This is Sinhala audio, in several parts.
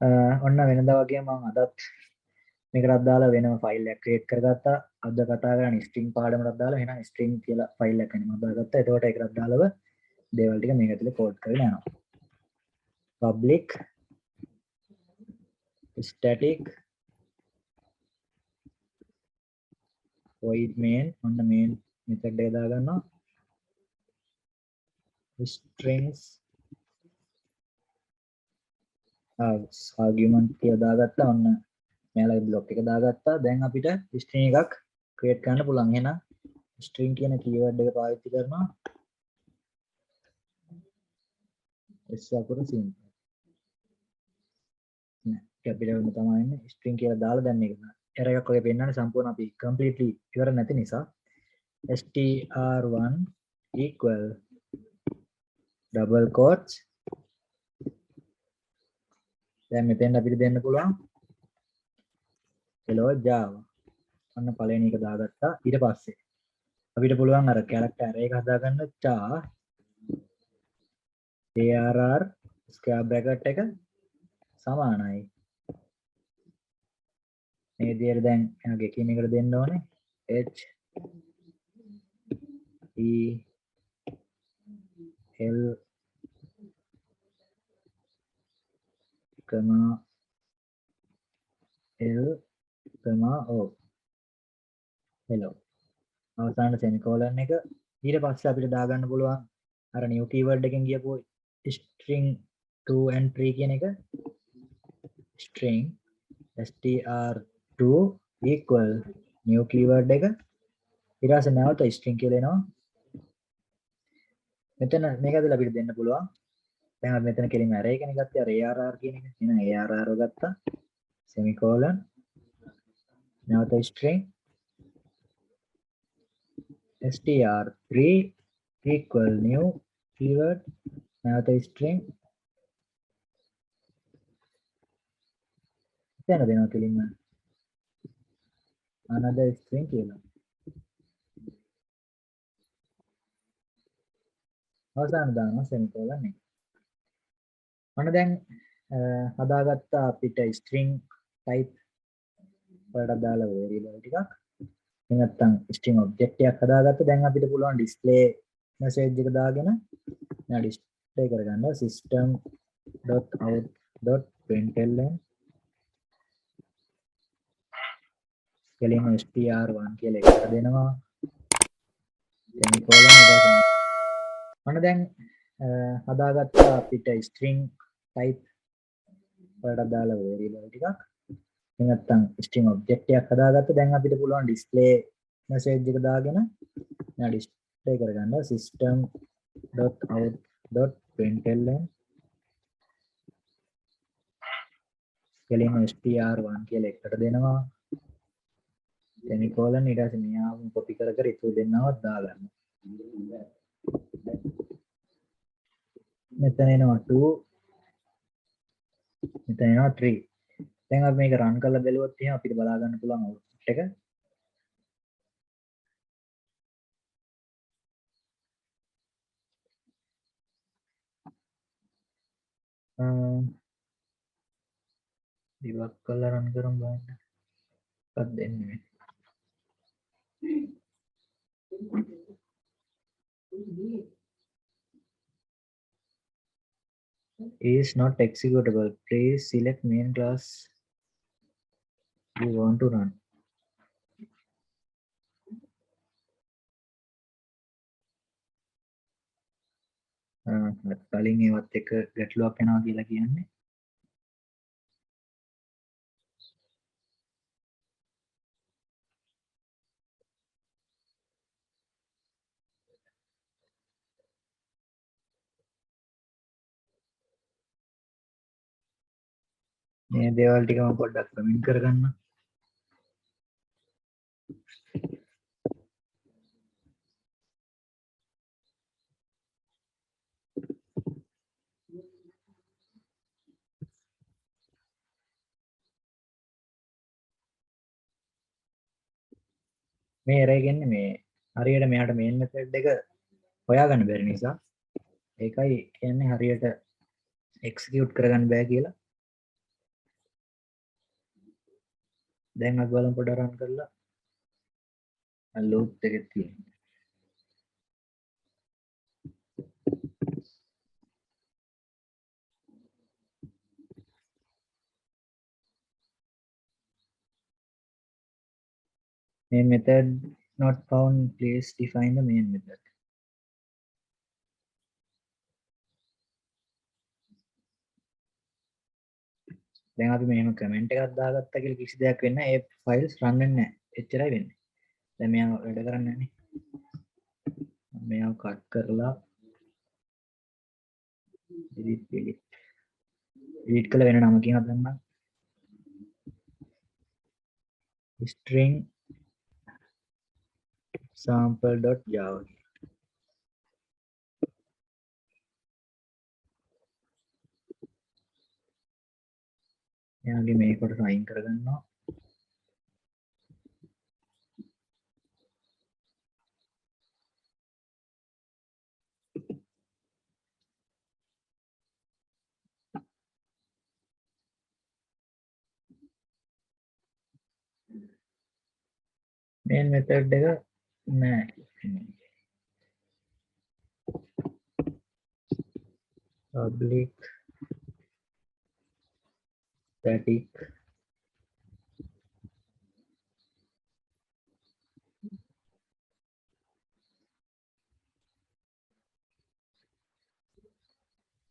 ඔන්න වෙනදා වගේ මම අදත් මේකටත් දාලා වෙනම ෆයිල් එකක් ක්‍රියේට් කරගත්තා. අද කතා කරන්නේ ස්ට්‍රින්ග් පාඩමකට දාලා එහෙනම් ස්ට්‍රින්ග් කියලා ෆයිල් එකක් එනවා දාගත්තා. එතකොට ඒකටත් දාලව දේවල් ටික මේක ඇතුලේ කෝඩ් කරගෙන යනවා. public static void main ඔන්න main method එක දාගන්නවා. strings argument කියලා දාගත්තා. ඔන්න මෙයාලගේ බ්ලොක් එක දාගත්තා. දැන් අපිට string එකක් ක්‍රියේට් කරන්න පුළුවන්. එහෙනම් string කියන keyword එක පාවිච්චි කරනවා. s අකුර simple. නෑ capital එක තමයි ඉන්නේ. string කියලා දාලා දැන් මේක error එකක් වගේ පෙන්නන්නේ සම්පූර්ණ අපි completely ඉවර නැති නිසා. str1 equal double quotes දැන් මෙතෙන් අපිට දෙන්න පුළුවන් hello java අන්න පළවෙනි එක දාගත්තා ඊට පස්සේ අපිට පුළුවන් අර character array එක හදාගන්න char arr square bracket එක සමානයි මේ විදිහට දැන් එයාගේ කීන එකට දෙන්න ඕනේ h e l comma l comma o hello අවසාන semicolon එක ඊට පස්සේ අපිට දාගන්න පුළුවන් අර new keyword එකෙන් ගියපු string 2 and 3 කියන එක string str2 equal new keyword එක ඊට පස්සේ නැවත string කියලා එනවා මෙතන මේක ඇතුළේ අපිට දෙන්න පුළුවන් දැන් අපි මෙතන කෙලින්ම array කෙනෙක් ගත්තා arr කියන එක එහෙනම් arr ගත්තා semicolon නැවත string str3 equal new keyword නැවත string දැන් දෙනවා කෙලින්ම another string කියලා අවසාන දානවා semicolon එක අන්න දැන් හදාගත්ත අපිට string type වලට දාලා variable ටිකක් නැත්නම් string object එකක් හදාගත්ත දැන් අපිට පුළුවන් display message එක දාගෙන නෑ display කරගන්න system.out.println කෙලින්ම str1 කියලා එකට දෙනවා semicolon එක අන්න දැන් හදාගත්ත අපිට string type වලට දාලා variable ටිකක් නැත්නම් string object එකක් හදාගත්ත දැන් අපිට පුළුවන් display message එක දාගෙන නෑ display කරගන්න system.out.println කෙලින්ම str1 කියලා එකට දෙනවා semicolon ඊට පස්සේ මෙයාම copy කර කර ඉතුරු දෙන්නවත් දාගන්න මෙතන එනවා 2 මෙතන එනවා 3 දැන් අපි මේක run කරලා බැලුවොත් එහෙනම් අපිට බලා ගන්න පුළුවන් output එක debug කරලා run කරමු බලන්න මොකක්ද දෙන්නේ is not executable please select main class you want to run කලින් ඒවත් එක ගැටලුවක් වෙනවා කියලා කියන්නේ මේ දේවල් ටික මම පොඩ්ඩක් කමෙන්ට් කරගන්න මේ error එකන්නේ මේ හරියට මෙයාට main method එක හොයාගන්න බැරි නිසා ඒකයි කියන්නේ හරියට execute කරගන්න බෑ කියලා දැන් අපි බලමු පොඩ රන් කරලා ලූප් එකේ තියෙන main method not found, please define the main method. දැන් අපි මෙහෙම කමෙන්ට් එකක් දාගත්තා කියලා කිසි දෙයක් වෙන්නේ නැහැ. ඒ ෆයිල්ස් රන් වෙන්නේ නැහැ. එච්චරයි වෙන්නේ. දැන් මෙයා වැඩ කරන්නේ නැහැ නේ. මෙයා කට් කරලා delete කළ වෙන නමකින් හදන්න. string sample.java. එයාගේ මේකට සයින් කරගන්නවා. main method එක නෑ. public static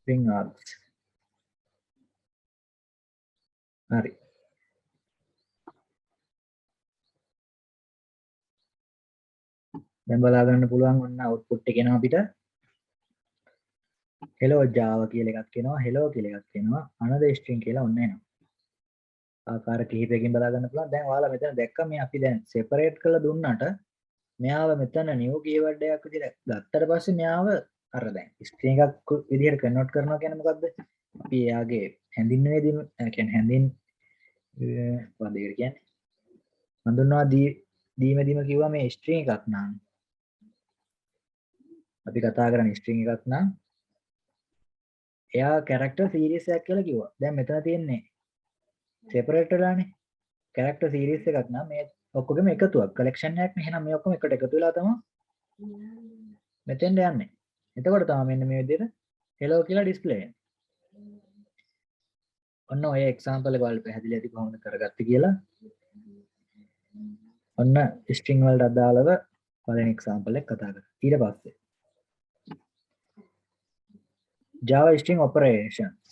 string args. හරි. දැන් බලා ගන්න පුළුවන් ඔන්න output එක එනවා අපිට hello java කියලා එකක් එනවා, hello කියලා එකක් එනවා, another string කියලා ඔන්න එනවා. ආකාර කිහිපයකින් බලා ගන්න පුළුවන්. දැන් ඔයාලා මෙතන දැක්කම මේ අපි දැන් separate කරලා දුන්නාට මෙයාව මෙතන new keyword එකක් විදිහට ගත්තට පස්සේ මෙයාව අර දැන් string එකක් විදිහට convert කරනවා කියන්නේ මොකද්ද? අපි එයාගේ හැඳින්වීම කියන්නේ මොකක්ද කියන්නේ? හඳුන්වා දීම කිව්වා මේ string එකක් නම් අපි කතා කරන්නේ string එකක් නම් එයා character series එකක් කියලා කිව්වා. දැන් මෙතන තියෙන්නේ separate වෙලානේ. character series එකක් නම් මේ ඔක්කොගෙම එකතුවක් collection එකක් නේ. එහෙනම් මේ ඔක්කොම එකට එකතු වෙලා තමයි මෙතෙන්ට යන්නේ. එතකොට තමයි මෙන්න මේ විදිහට hello කියලා display වෙන්නේ. ඔන්න ඔය example එක වල පැහැදිලි ඇති කොහොමද කරගත්තේ කියලා. ඔන්න string වලට අදාළව පළවෙනි example එක කතා කරා. ඊට පස්සේ Java string operations.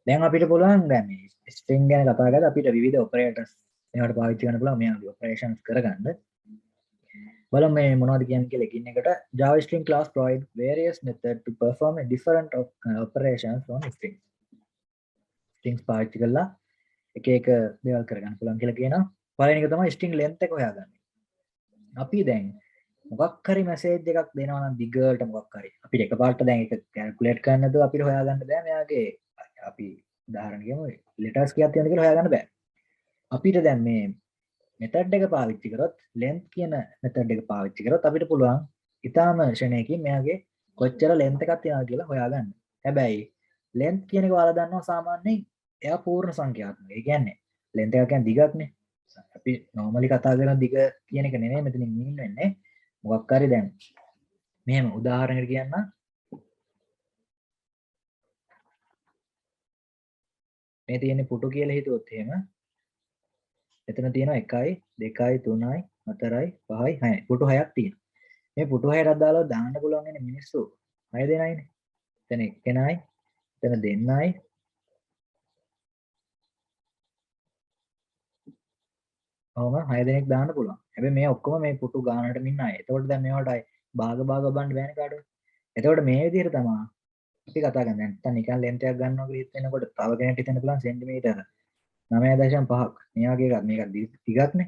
දැන් අපිට පුළුවන් දැන් මේ string ගැන කතා කරලා අපිට විවිධ operators ඒවට පාවිච්චි කරන්න පුළුවන් මේ operations කරගන්න. බලමු මේ මොනවද කියන්නේ කියලා එකින් එකට. Java string class provide various methods to perform a different operations on strings. strings පාවිච්චි කරලා එක එක දේවල් කරගන්න පුළුවන් කියලා කියනවා. පළවෙනි එක තමයි string length එක හොයාගන්න. අපි දැන් මොකක් හරි මැසේජ් එකක් දෙනවා නම් දිගට මොකක් හරි අපිට එකපාරට දැන් ඒක කැල්කියුලේට් කරන්න නැතුව අපිට හොයාගන්න බෑ. මෙයාගේ අපි උදාහරණ කියමු letters කීයක් තියෙනවද කියලා හොයාගන්න බෑ. අපිට දැන් මේ method එක පාවිච්චි කරොත් length කියන method එක පාවිච්චි කරොත් අපිට පුළුවන් ඊටාම ශ්‍රේණියකින් මෙයාගේ කොච්චර length එකක් තියෙනවද කියලා හොයාගන්න. හැබැයි length කියන එක ඔයාලා දන්නවා සාමාන්‍යයෙන් එයා පූර්ණ සංඛ්‍යාත්මක. ඒ කියන්නේ length එක කියන්නේ දිගක්නේ. අපි normally කතා කරන දිග කියන එක නෙමෙයි මෙතනින් mean වෙන්නේ. මොකක් හරි දැන් මෙහෙම උදාහරණයකට කියන්න මේ තියෙන්නේ පුටු කියලා හිතුවොත් එහෙම එතන තියෙනවා 1යි 2යි 3යි 4යි 5යි 6යි පුටු 6ක් තියෙනවා. මේ පුටු 6ට අදාළව දාන්න පුළුවන් ඉන්නේ මිනිස්සු 6 දෙනයිනේ. එතන එක්කෙනයි එතන දෙන්නයි ඔහොම 6 දෙනෙක් දාන්න පුළුවන්. හැබැයි මේ ඔක්කොම මේ පුටු ගානට මින් අය. එතකොට දැන් මේවට භාග ඔබන්න බෑනේ කාටවත්. එතකොට මේ විදිහට තමයි අපි කතා කරන්නේ. නැත්නම් නිකන් ලෙන්ත් එකක් ගන්නවා කියලා හිතනකොට තව කෙනෙක්ට හිතන්න පුළුවන් සෙන්ටිමීටර 9.5ක්. මේ වගේ එකක් මේක දිගක්නේ.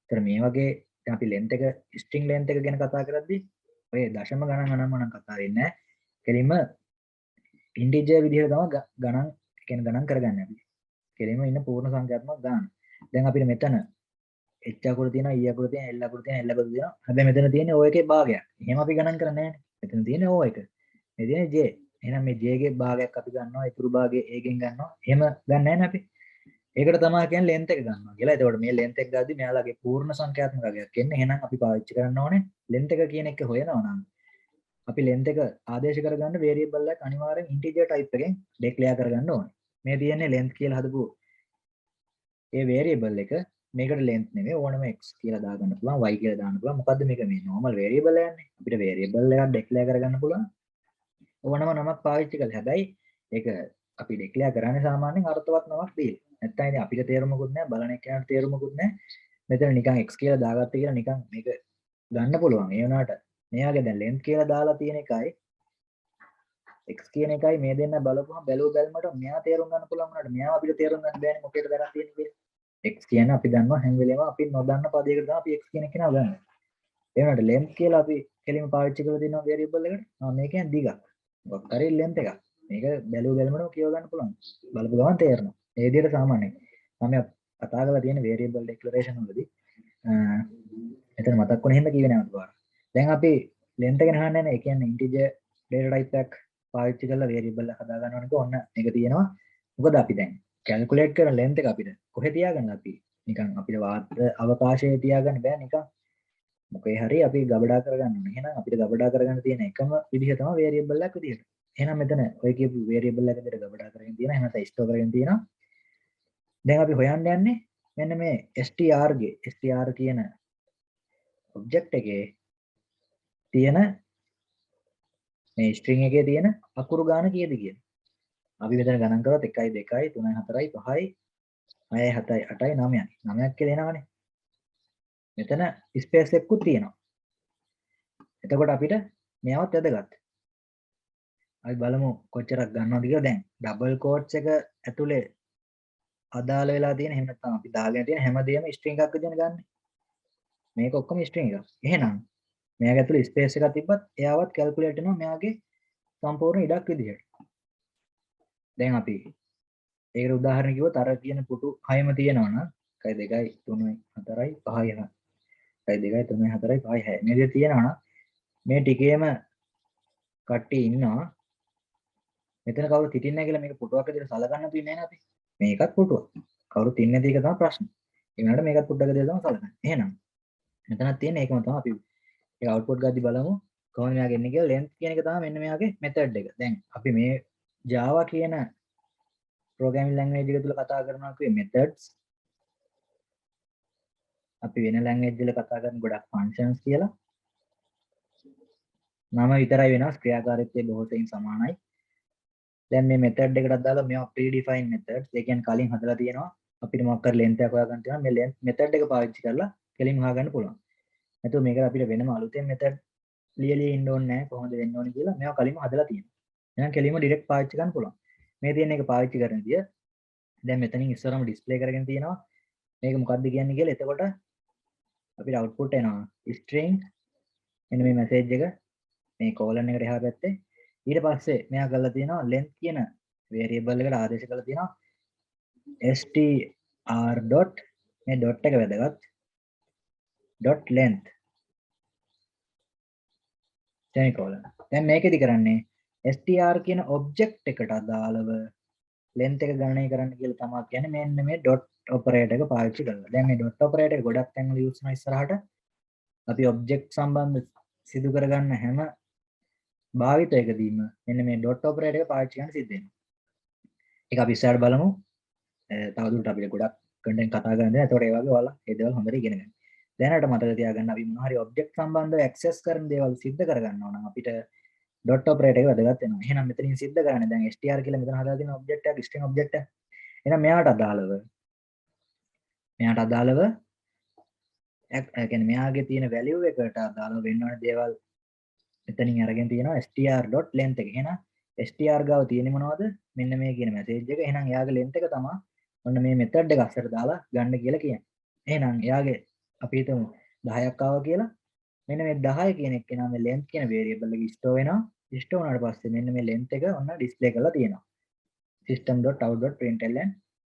ඒතර මේ වගේ දැන් අපි ලෙන්ත් එක ස්ට්‍රින්ග් ලෙන්ත් එක ගැන කතා කරද්දී ඔය දශම ගණන් අනම්මනම් කතා වෙන්නේ නැහැ. කෙලින්ම ඉන්ටිජර් විදිහට තමයි ගණන් කියන්නේ ගණන් කරගන්නේ අපි. කෙලින්ම ඉන්න පූර්ණ සංඛ්‍යාත්මක ගාන. දැන් අපිට මෙතන h අකුර තියෙනවා e අකුර තියෙනවා l අකුර තියෙනවා l අකුර තියෙනවා. හැබැයි මෙතන තියෙන්නේ o එකේ භාගයක්. එහෙම අපි ගණන් කරන්නේ නැහැ නේ. මෙතන තියෙන්නේ o එක. මේ තියෙන්නේ j. එහෙනම් මේ j ගේ භාගයක් අපි ගන්නවා. ඉතුරු භාගය a ගෙන් ගන්නවා. එහෙම ගන්න නැහැ නේ අපි. ඒකට තමයි කියන්නේ length එක ගන්නවා කියලා. එතකොට මේ length එක ගද්දි මෙයාලගේ පූර්ණ සංඛ්‍යාත්මක අගයක් එන්නේ. එහෙනම් අපි පාවිච්චි කරන්න ඕනේ length එක කියන එක හොයනවා නම් අපි length එක ආදේශ කරගන්න variable එකක් අනිවාර්යෙන් integer type එකෙන් declare කරගන්න ඕනේ. මේ තියෙන්නේ length කියලා හදපු ඒ variable එක. මේකට length නෙමෙයි ඕනම x කියලා දාගන්න පුළුවන් y කියලා දාන්න පුළුවන්. මොකද්ද මේක මේ normal variable එකන්නේ. අපිට variable එකක් declare කරගන්න පුළුවන්. ඕනම නමක් පාවිච්චි කළා. හැබැයි ඒක අපි declare කරන්නේ සාමාන්‍යයෙන් අර්ථවත් නමක් දීලා. නැත්නම් ඉතින් අපිට තේරුමකුත් නැහැ, බලන එක්කෙනාට තේරුමකුත් නැහැ. මෙතන නිකන් x කියලා දාගත්ත කියලා නිකන් මේක ගන්න පුළුවන්. ඒ වුණාට මෙයාගේ දැන් length කියලා දාලා තියෙන එකයි x කියන එකයි මේ දෙන්න බලපුවම බැලුමට මෙයා තේරුම් ගන්න පුළුවන් වුණාට මෙයා අපිට තේරුම් ගන්න බෑනේ මොකේද ගන්න තියෙන්නේ කියලා. x කියන්නේ අපි දන්නවා හැම වෙලේම අපි නොදන්න පදයකට තමයි අපි x කියන එක නගන්නේ. ඒ වුණාට length කියලා අපි කෙලින්ම පාවිච්චි කරලා තියෙනවා variable එකට. මේ කියන්නේ දිගක්. මොකක් හරි length එකක්. මේක බැලුමට කියව ගන්න පුළුවන්. බලපු ගමන් තේරෙනවා. ඒ විදිහට සාමාන්‍යයෙන් මම කතා කරලා තියෙන variable declaration වලදී එතන මතක් වුණ හින්දා කිව්වේ නෑ මට. දැන් අපි length එක නහන්නේ නැහැ. ඒ කියන්නේ integer data type එකක් පාවිච්චි කරලා variable එක හදා ගන්න ඕනක ඔන්න මේක තියෙනවා. මොකද අපි දැන් calculate කරන length එක අපිට කොහෙ තියාගන්න අපි නිකන් අපිට අවකාශයේ තියාගන්න බෑ නිකන්. මොකේ හරි අපි ගබඩා කරගන්න ඕනේ. එහෙනම් අපිට ගබඩා කරගන්න තියෙන එකම විදිහ තමයි variable එකක් විදිහට. එහෙනම් මෙතන ඔය කියපු variable එක විදිහට ගබඩා කරගෙන තියෙනවා. එහෙනම් නැත්නම් store කරගෙන තියෙනවා. දැන් අපි හොයන්න යන්නේ මෙන්න මේ str කියන object එකේ තියෙන මේ string එකේ තියෙන අකුරු ගාන කීයද කියලා. අපි මෙතන ගණන් කරොත් 1 2 3 4 5 6 7 8 9යි. 9ක් කියලා එනවනේ. මෙතන ස්පේස් එකකුත් තියෙනවා. එතකොට අපිට මෙයාවත් වැදගත්. අපි බලමු කොච්චරක් ගන්නවද කියලා. දැන් ඩබල් කෝට්ස් එක ඇතුලේ අදාළ වෙලා තියෙන එහෙම නැත්නම් අපි දාගෙන තියෙන හැමදේම ස්ට්‍රින්ග් එකක් විදිහට ගන්න. මේක ඔක්කොම ස්ට්‍රින්ග් එකක්. එහෙනම් මෙයාගේ ඇතුලේ ස්පේස් එකක් තිබ්බත් එයාවත් කැල්කියුලේට් වෙනවා මෙයාගේ සම්පූර්ණ ඉඩක් විදිහට. දැන් අපි ඒකට උදාහරණ කිව්වොත් අර කියන පුටු 6ම තියෙනවා නම් 1 2 3 4 5 6 1 2 3 4 5 6 මේ විදිහට තියෙනවා නම් මේ ටිකේම කට්ටිය ඉන්නවා. මෙතන කවුරුත් හිටින්නේ නැහැ කියලා මේක පුටුවක් විදිහට සලකන්න තියෙන්නේ නැහැ අපි. මේකත් පුටුවක්. කවුරුත් ඉන්නේ නැති එක තමයි ප්‍රශ්නේ. ඒ වුණාට මේකත් පුටුවක් විදිහට තමයි සලකන්නේ. එහෙනම් මෙතනක් තියෙන ඒකම තමයි අපි ඒක අවුට්පුට් ගද්දි බලමු කොහොමද මෙයාගේ එන්නේ කියලා. length කියන එක තමයි මෙන්න මෙයාගේ method එක. දැන් අපි මේ Java කියන programming language එක තුල කතා කරනවා කියේ methods. අපි වෙන language වල කතා කරන ගොඩක් functions කියලා. නම විතරයි වෙනස්, ක්‍රියාකාරීත්වය බොහෝ සෙයින් සමානයි. දැන් මේ method එකටත් දාලා මේවා predefined methods. ඒ කියන්නේ කලින් හදලා තියෙනවා. අපිට මොකක් කර length එකක් හොයාගන්න තියෙනවා. මේ length method එක පාවිච්චි කරලා කෙලින් හොයාගන්න පුළුවන්. නැතුව මේකට අපිට වෙනම අලුතෙන් method ලියලා ඉන්න ඕනේ නැහැ කොහොමද වෙන්න ඕනේ කියලා. මේවා කලින්ම හදලා තියෙනවා. එහෙනම් කෙලින්ම direct පාවිච්චි කරන්න පුළුවන්. මේ තියෙන එක පාවිච්චි කරන විදිය දැන් මෙතනින් ඉස්සරහම display කරගෙන තියෙනවා. මේක මොකක්ද කියන්නේ කියලා. එතකොට අපිට output එනවා string එන්න මේ message එක මේ colon එකට එහා පැත්තේ. ඊට පස්සේ මෙයා කරලා තියෙනවා length කියන variable එකට ආදේශ කරලා තියෙනවා str dot මේ dot එක වැදගත් dot length semicolon. දැන් මේකෙදි කරන්නේ str කියන object එකට අදාළව length එක ගණනය කරන්න කියලා තමයි කියන්නේ. මෙන්න මේ dot operator එක පාවිච්චි කරලා. දැන් මේ dot operator එක ගොඩක් තැන්වල use කරන ඉස්සරහට අපි object සම්බන්ධ සිදු කරගන්න හැම භාවිතයකදීම මෙන්න මේ dot operator එක පාවිච්චි කරන්න සිද්ධ වෙනවා. ඒක අපි ඉස්සරහට බලමු. තවදුරටත් අපිට ගොඩක් content කතා කරන්න දෙනවා. ඒතකොට ඒ වගේ ඔයාලා ඒ දේවල් හොඳට ඉගෙන ගන්න. දැනට මතක තියාගන්න අපි මොනවා හරි object සම්බන්ධව access කරන දේවල් සිද්ධ කරගන්නවා නම් අපිට dot operator එක වැදගත් වෙනවා. එහෙනම් මෙතනින් සිද්ධ කරන්නේ දැන් str කියලා මෙතන හදාලා තියෙන object එකක් string object එකක්. එහෙනම් මෙයාට අදාළව ඒ කියන්නේ මෙයාගේ තියෙන value එකට අදාළව වෙන්න ඕන දේවල් මෙතනින් අරගෙන තියෙනවා str.length එක. එහෙනම් str ගාව තියෙන්නේ මොනවද? මෙන්න මේ කියන message එක. එහෙනම් එයාගේ length එක තමයි ඔන්න මේ method එක අස්සට දාලා ගන්න කියලා කියන්නේ. එහෙනම් එයාගේ අපි හිතමු 10ක් ආවා කියලා. මෙන්න මේ 10 කියන එක නම් මේ length කියන variable එක store වෙනවා. store වුණාට පස්සේ මෙන්න මේ length එක ඔන්න display කරලා තියෙනවා. system.out.println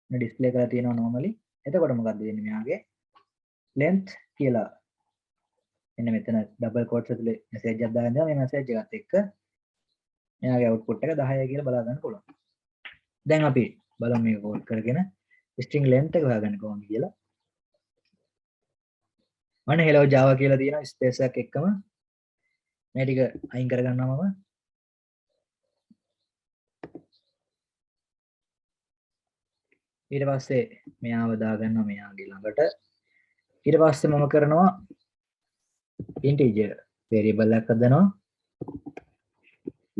මේ display කරලා තියෙනවා normally. එතකොට මොකද්ද වෙන්නේ මෙයාගේ length කියලා මෙන්න මෙතන double quotes ඇතුලේ message එකක් දාගෙන මේ message එකත් එක්ක මෙයාගේ output එක 10යි කියලා බලා ගන්න පුළුවන්. දැන් අපි බලමු මේක code කරගෙන string length එක හොයාගන්න කොහොමද කියලා. මම hello java කියලා තියෙනවා ස්පේස් එකක් එක්කම මේ ටික අයින් කරගන්නවා මම. ඊට පස්සේ මෙයාව දාගන්නවා මෙයාගේ ළඟට. ඊට පස්සේ මම කරනවා integer variable එකක් හදනවා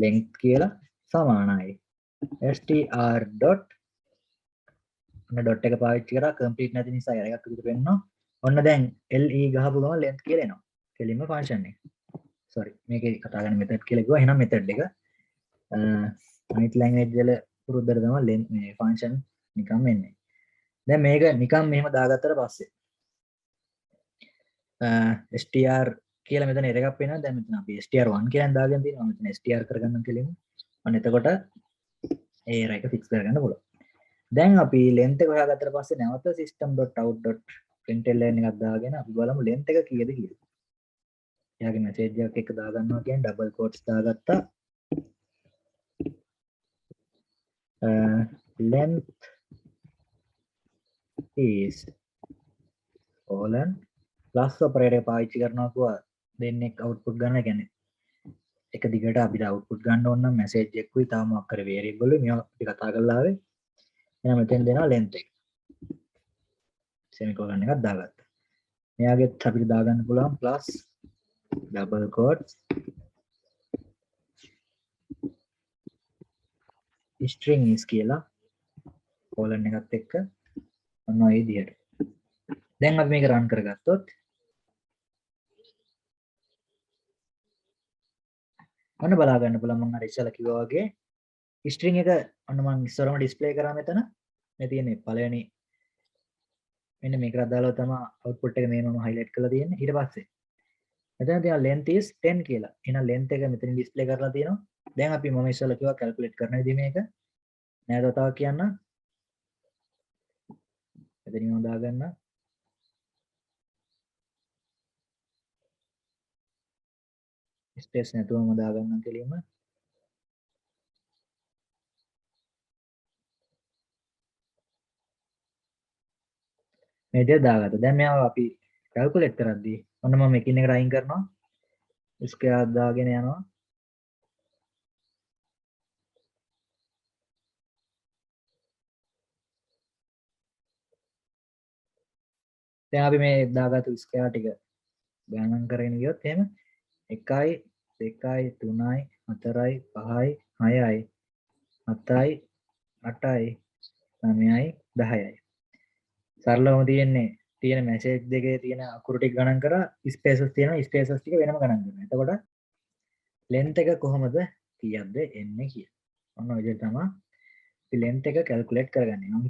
length කියලා සමානයි str dot ඔන්න dot එක පාවිච්චි කරා complete නැති නිසා error එකක් විදිහට වෙන්නවා. ඔන්න දැන් le ගහපු ගමන් length කියලා එනවා. කෙලින්ම function එක. sorry මේකේ කතා කරන method කියලා කිව්වා. එහෙනම් method එක අනිත් language වල පුරුද්දට තමයි length මේ function නිකම් එන්නේ. දැන් මේක නිකම් මෙහෙම දාගත්තට පස්සේ str කියලා මෙතන error එකක් වෙනවා. දැන් මෙතන අපි str1 කියලා දාගෙන තියෙනවා. මෙතන str කරගන්න කෙලින්ම. අන්න එතකොට ඒ error එක fix කරගන්න පුළුවන්. දැන් අපි length එක හොයාගත්තට පස්සේ නැවත system.out.println එකක් දාගෙන අපි බලමු length එක කීයද කියලා. එයාගේ message එකක් එක දාගන්නවා කියන්නේ double quotes දාගත්තා. length is colon plus operator පාවිච්චි කරනවා කිව්වා දෙන්නෙක් output ගන්න කියන්නේ එක දිගට අපිට output ගන්න ඕන නම් message එකකුයි තාම මොකක් කර variable මේවා අපි කතා කරලා ආවේ. එහෙනම් මෙතෙන් දෙනවා length එක. semicolon එකක් දාගත්තා. මෙයාගෙත් අපිට දාගන්න පුළුවන් plus double quotes string is කියලා colon එකත් එක්ක ඔන්න ඔය විදිහට. දැන් අපි මේක run කරගත්තොත් ඔන්න බලා ගන්න පුළුවන් මම අර ඉස්සෙල්ලා කිව්වා වගේ string එක ඔන්න මම ඉස්සරම display කරා මෙතන. මේ තියෙන්නේ පළවෙනි මෙන්න මේකට දාලා තමයි output එක මේ මම highlight කරලා තියෙන්නේ. ඊට පස්සේ මෙතන තියෙනවා length is 10 කියලා. එහෙනම් length එක මෙතන display කරලා තියෙනවා. දැන් අපි මම ඉස්සෙල්ලා කිව්වා calculate කරන විදිහ මේක. නැවත තව කියන්න. මෙතනින් දාගන්න. ස්පේස් නැතුවම දාගන්න කෙලින්ම. මේ විදිහට දාගත්තා. දැන් මෙයාව අපි calculate කරද්දී ඔන්න මම එකින් එකට අයින් කරනවා. square දාගෙන යනවා. දැන් අපි මේ දාගත්තු square ටික ගණන් කරගෙන ගියොත් එහෙම 1 2 3 4 5 6යි 7යි 8යි 9යි 10යි. සරලවම තියෙන මැසේජ් දෙකේ තියෙන අකුරු ටික ගණන් කරා ස්පේසස් තියෙනවා ස්පේසස් ටික වෙනම ගණන් කරනවා. එතකොට length එක කොහොමද කීයක්ද එන්නේ කියලා. ඔන්න ඔය විදිහට තමයි අපි length එක calculate කරගන්නේ. මම